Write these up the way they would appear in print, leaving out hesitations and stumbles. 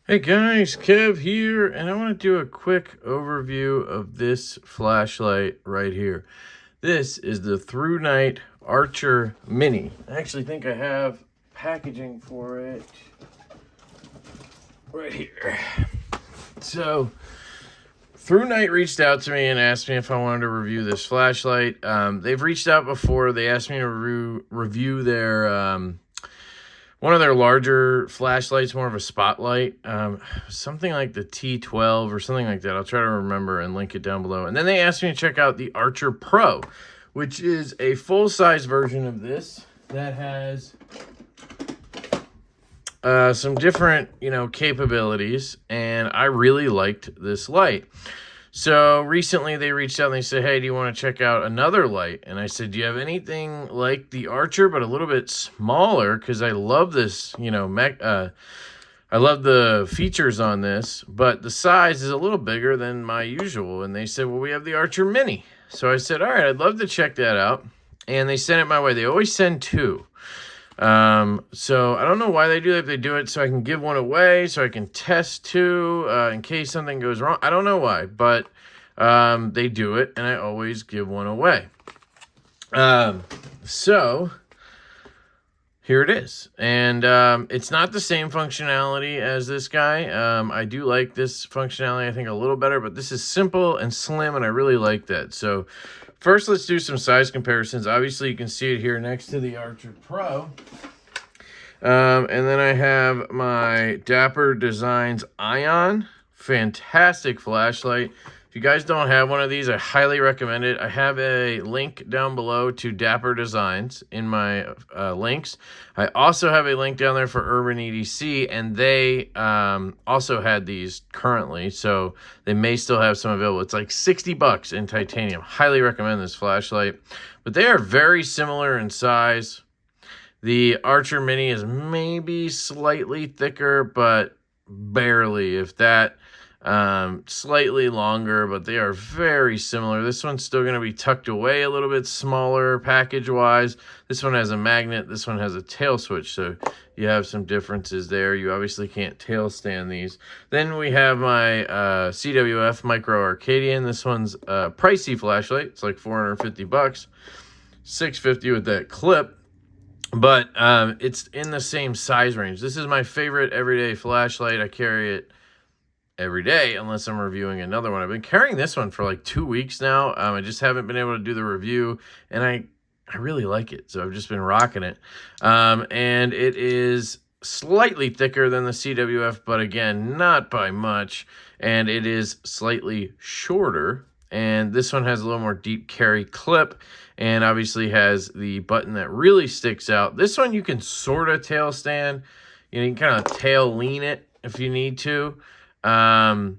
Hey guys, Kev here, and I want to do a quick overview of this flashlight right here. This is the Through Night Archer Mini. I actually think I have packaging for it right here. So, Through Night reached out to me and asked me if I wanted to review this flashlight. They've reached out before. They asked me to review their one of their larger flashlights, more of a spotlight, something like the T12 or something like that. I'll try to remember and link it down below. And then they asked me to check out the Archer Pro, which is a full-size version of this that has some different, capabilities. And I really liked this light. So recently they reached out and they said, hey, do you want to check out another light? And I said, do you have anything like the Archer, but a little bit smaller? Because I love this, I love the features on this, but the size is a little bigger than my usual. And they said, well, we have the Archer Mini. So I said, all right, I'd love to check that out. And they sent it my way. They always send two. So I don't know why they do that. If they do it so I can give one away, so I can test two, in case something goes wrong. I don't know why, but, they do it and I always give one away. So here it is. And, it's not the same functionality as this guy. I do like this functionality, I think a little better, but this is simple and slim and I really like that. So first, let's do some size comparisons. Obviously, you can see it here next to the Archer Pro. And then I have my Dapper Designs Ion. Fantastic flashlight. If you guys don't have one of these, I highly recommend it. I have a link down below to Dapper Designs in my links. I also have a link down there for Urban EDC, and they also had these currently, so they may still have some available. It's like 60 bucks in titanium. Highly recommend this flashlight. But they are very similar in size. The Archer Mini is maybe slightly thicker, but barely, if that. Slightly longer, but they are very similar. This one's still going to be tucked away a little bit smaller package wise. This one has a magnet, this one has a tail switch, so you have some differences there. You obviously can't tail stand these. Then we have my CWF Micro Arcadian. This one's a pricey flashlight. It's like 450 bucks, 650 with that clip. But it's in the same size range. This is my favorite everyday flashlight. I carry it every day unless I'm reviewing another one. I've been carrying this one for like 2 weeks now. I just haven't been able to do the review, and I really like it, so I've just been rocking it. And it is slightly thicker than the CWF, but again, not by much, and it is slightly shorter. And this one has a little more deep carry clip, and obviously has the button that really sticks out. This one you can sort of tail stand. You can kind of tail lean it if you need to. I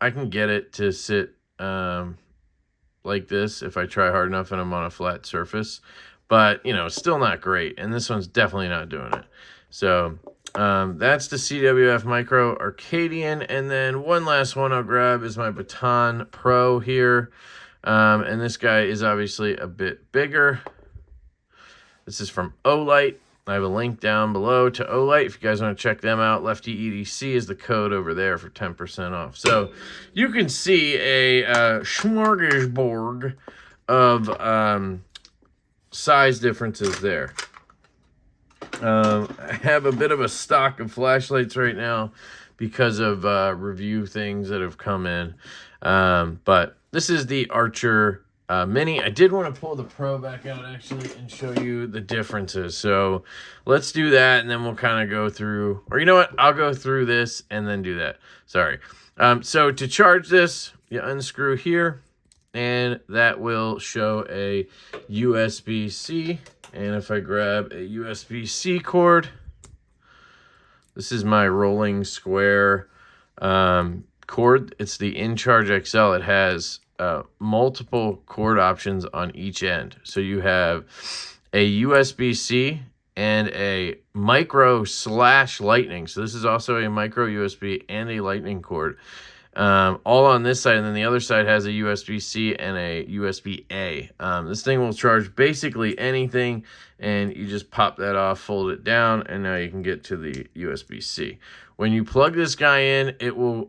can get it to sit like this if I try hard enough and I'm on a flat surface, but it's still not great, and this one's definitely not doing it. So that's the CWF Micro Arcadian. And then one last one I'll grab is my Baton Pro here, and this guy is obviously a bit bigger. This is from Olight. I have a link down below to Olight. If you guys want to check them out, LeftyEDC is the code over there for 10% off. So you can see a smorgasbord of size differences there. I have a bit of a stock of flashlights right now because of review things that have come in. But this is the Archer Mini. I did want to pull the Pro back out actually and show you the differences. So let's do that, and then we'll kind of go through, or you know what? I'll go through this and then do that. Sorry. So to charge this, you unscrew here, and that will show a USB-C. And if I grab a USB-C cord, this is my rolling square cord. It's the InCharge XL. It has multiple cord options on each end. So you have a USB-C and a micro/lightning. So this is also a micro USB and a lightning cord. all on this side, and then the other side has a USB-C and a USB-A. This thing will charge basically anything, and you just pop that off, fold it down, and now you can get to the USB-C. When you plug this guy in, it will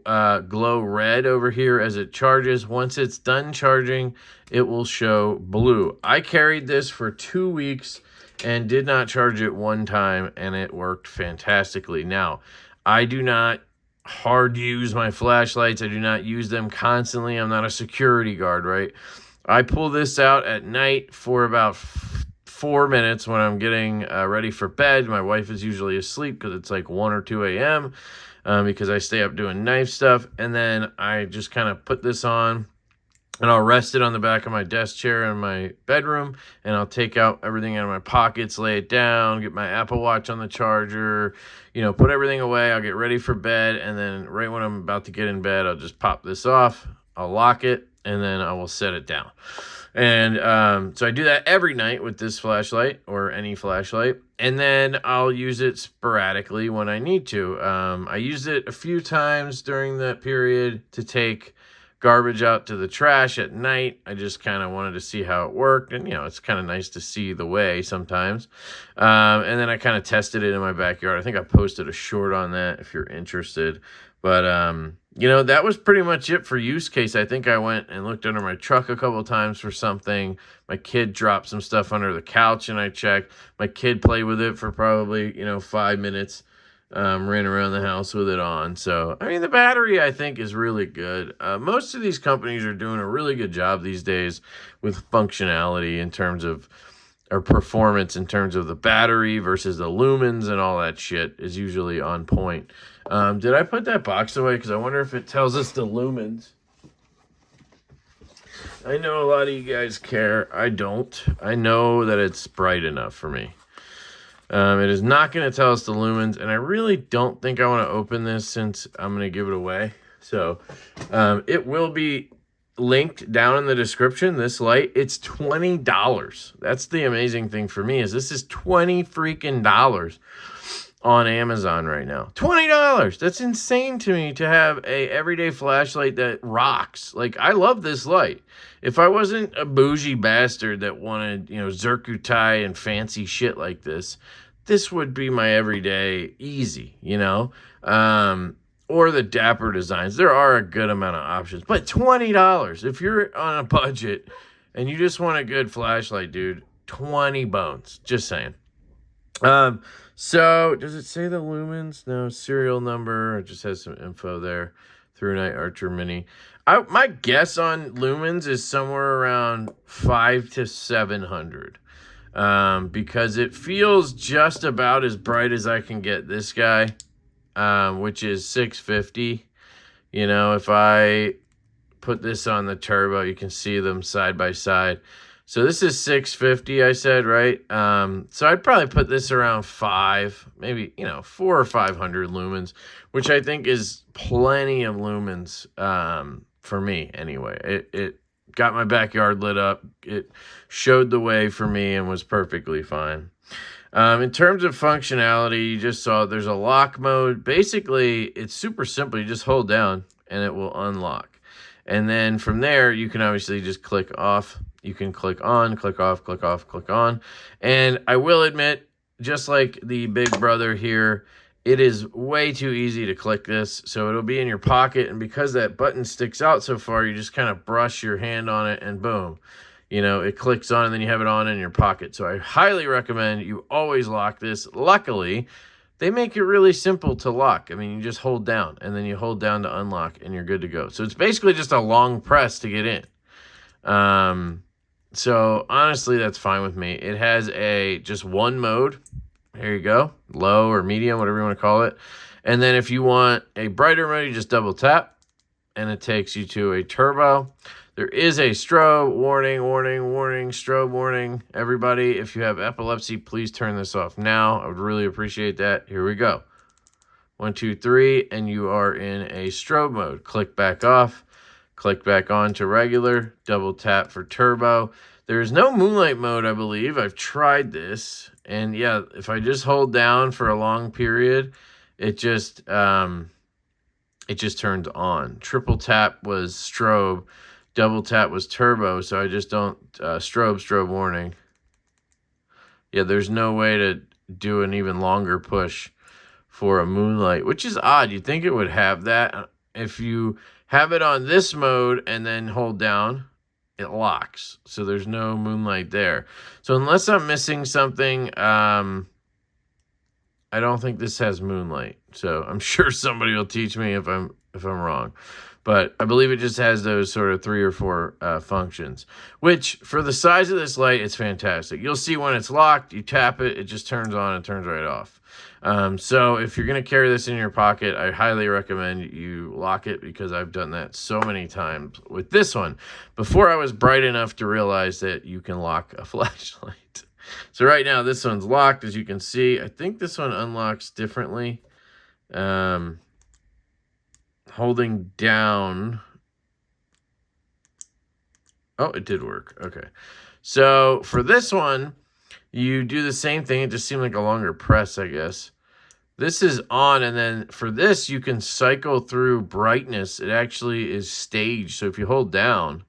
glow red over here as it charges. Once it's done charging, it will show blue. I carried this for 2 weeks and did not charge it one time, and it worked fantastically. Now, I do not hard use my flashlights. I do not use them constantly. I'm not a security guard, right? I pull this out at night for about 4 minutes when I'm getting ready for bed. My wife is usually asleep because it's like 1 or 2 a.m. Because I stay up doing knife stuff. And then I just kind of put this on, and I'll rest it on the back of my desk chair in my bedroom, and I'll take out everything out of my pockets, lay it down, get my Apple Watch on the charger, you know, put everything away. I'll get ready for bed, and then right when I'm about to get in bed, I'll just pop this off, I'll lock it, and then I will set it down. And so I do that every night with this flashlight or any flashlight, and then I'll use it sporadically when I need to. I used it a few times during that period to take garbage out to the trash at night. I just kind of wanted to see how it worked, and you know, it's kind of nice to see the way sometimes. And then I kind of tested it in my backyard. I think I posted a short on that if you're interested. But you know, that was pretty much it for use case. I think I went and looked under my truck a couple of times for something. My kid dropped some stuff under the couch, and I checked. My kid played with it for probably, you know, 5 minutes. Ran around the house with it on. So, I mean, the battery, I think, is really good. Most of these companies are doing a really good job these days with functionality in terms of, or performance in terms of the battery versus the lumens and all that shit is usually on point. Did I put that box away? Because I wonder if it tells us the lumens. I know a lot of you guys care. I don't. I know that it's bright enough for me. It is not going to tell us the lumens, and I really don't think I want to open this since I'm going to give it away. So it will be linked down in the description, this light. It's $20. That's the amazing thing for me, is this is $20 freaking dollars on Amazon right now. $20. That's insane to me to have a everyday flashlight that rocks. Like, I love this light. If I wasn't a bougie bastard that wanted, you know, zircuti and fancy shit like this, this would be my everyday easy, you know? Or the Dapper designs. There are a good amount of options. But $20, if you're on a budget and you just want a good flashlight, dude, 20 bones. Just saying. So, does it say the lumens? No, serial number. It just has some info there. Through Night Archer Mini. My guess on lumens is somewhere around 500 to 700. Because it feels just about as bright as I can get this guy, which is 650. You know, if I put this on the turbo, you can see them side by side. So this is 650, I said, right? So I'd probably put this around 5, maybe, you know, 400 or 500 lumens, which I think is plenty of lumens for me anyway. It got my backyard lit up. It showed the way for me and was perfectly fine. In terms of functionality, you just saw there's a lock mode. Basically, it's super simple. You just hold down and it will unlock. And then from there, you can obviously just click off. You can click on, click off, click off, click on. And I will admit, just like the Big Brother here, it is way too easy to click this. So it'll be in your pocket. And because that button sticks out so far, you just kind of brush your hand on it and boom. You know, it clicks on and then you have it on in your pocket. So I highly recommend you always lock this. Luckily, they make it really simple to lock. I mean, you just hold down and then you hold down to unlock and you're good to go. So it's basically just a long press to get in. So honestly, that's fine with me. It has just one mode. There you go. Low or medium, whatever you want to call it. And then if you want a brighter mode, you just double tap and it takes you to a turbo. There is a strobe warning, warning, warning, strobe warning. Everybody, if you have epilepsy, please turn this off now. I would really appreciate that. Here we go. 1, 2, 3, and you are in a strobe mode. Click back off. Click back on to regular. Double tap for turbo. There is no moonlight mode, I believe. I've tried this. And yeah, if I just hold down for a long period, it just it just turns on. Triple tap was strobe, double tap was turbo, so I just don't, strobe warning. Yeah, there's no way to do an even longer push for a moonlight, which is odd. You'd think it would have that. If you have it on this mode and then hold down, it locks. So there's no moonlight there. So unless I'm missing something, I don't think this has moonlight. So I'm sure somebody will teach me if I'm wrong. But I believe it just has those sort of 3 or 4 functions, which for the size of this light, it's fantastic. You'll see when it's locked, you tap it, it just turns on and turns right off. So if you're going to carry this in your pocket, I highly recommend you lock it, because I've done that so many times with this one before I was bright enough to realize that you can lock a flashlight. So right now this one's locked, as you can see. I think this one unlocks differently. Holding down. Oh, it did work. Okay. So for this one, you do the same thing. It just seemed like a longer press, I guess. This is on, and then for this, you can cycle through brightness. It actually is staged. So if you hold down,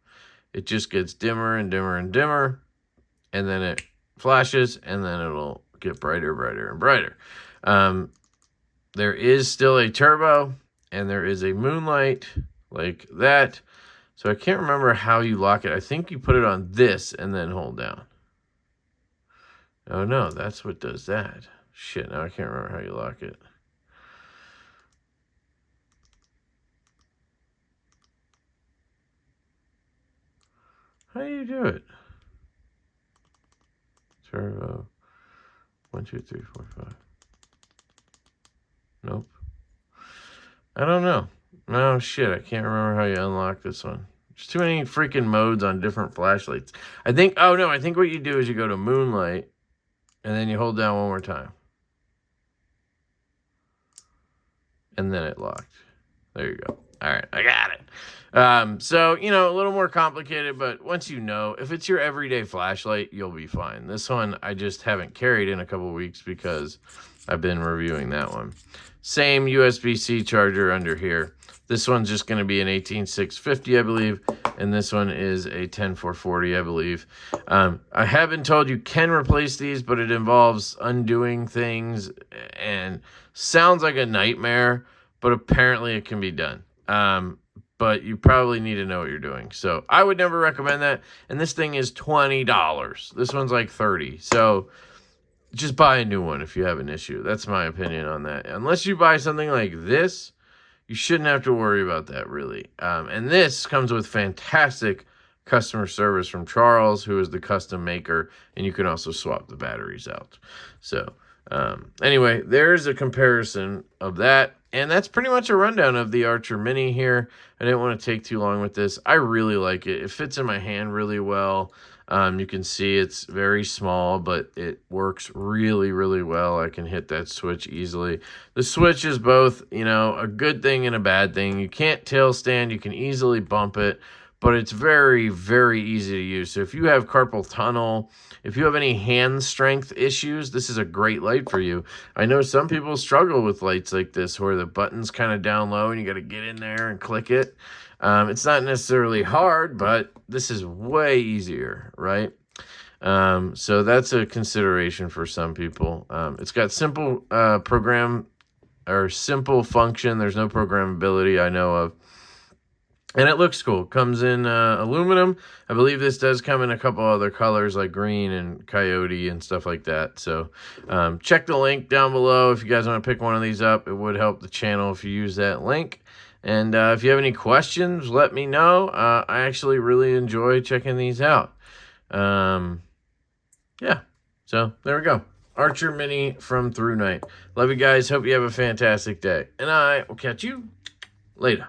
it just gets dimmer and dimmer and dimmer, and then it flashes, and then it'll get brighter, brighter, and brighter. There is still a turbo, and there is a moonlight like that. So I can't remember how you lock it. I think you put it on this and then hold down. Oh no, that's what does that. Shit, now I can't remember how you lock it. How do you do it? Turbo. 1, 2, 3, 4, 5. Nope. I don't know. No, shit, I can't remember how you unlock this one. There's too many freaking modes on different flashlights. I think what you do is you go to moonlight, and then you hold down one more time. And then it locked. There you go. All right, I got it. So, a little more complicated, but once you know, if it's your everyday flashlight, you'll be fine. This one, I just haven't carried in a couple weeks because I've been reviewing that one. Same USB-C charger under here. This one's just going to be an 18650, I believe, and this one is a 10440, I believe. I have been told you can replace these, but it involves undoing things and sounds like a nightmare, but apparently it can be done. But you probably need to know what you're doing. So I would never recommend that. And this thing is $20. This one's like $30. So just buy a new one if you have an issue. That's my opinion on that. Unless you buy something like this, you shouldn't have to worry about that, really. And this comes with fantastic customer service from Charles, who is the custom maker, and you can also swap the batteries out. So anyway, there's a comparison of that. And that's pretty much a rundown of the Archer Mini here. I didn't want to take too long with this. I really like it. It fits in my hand really well. You can see it's very small, but it works really, really well. I can hit that switch easily. The switch is both, a good thing and a bad thing. You can't tail stand. You can easily bump it, but it's very, very easy to use. So if you have carpal tunnel, if you have any hand strength issues, this is a great light for you. I know some people struggle with lights like this where the button's kind of down low and you got to get in there and click it. It's not necessarily hard, but this is way easier, right? So that's a consideration for some people. It's got simple simple function. There's no programmability I know of. And it looks cool. Comes in aluminum. I believe this does come in a couple other colors like green and coyote and stuff like that. So check the link down below if you guys want to pick one of these up. It would help the channel if you use that link. And if you have any questions, let me know. I actually really enjoy checking these out. Yeah, so there we go. Archer Mini from Through Night. Love you guys. Hope you have a fantastic day. And I will catch you later.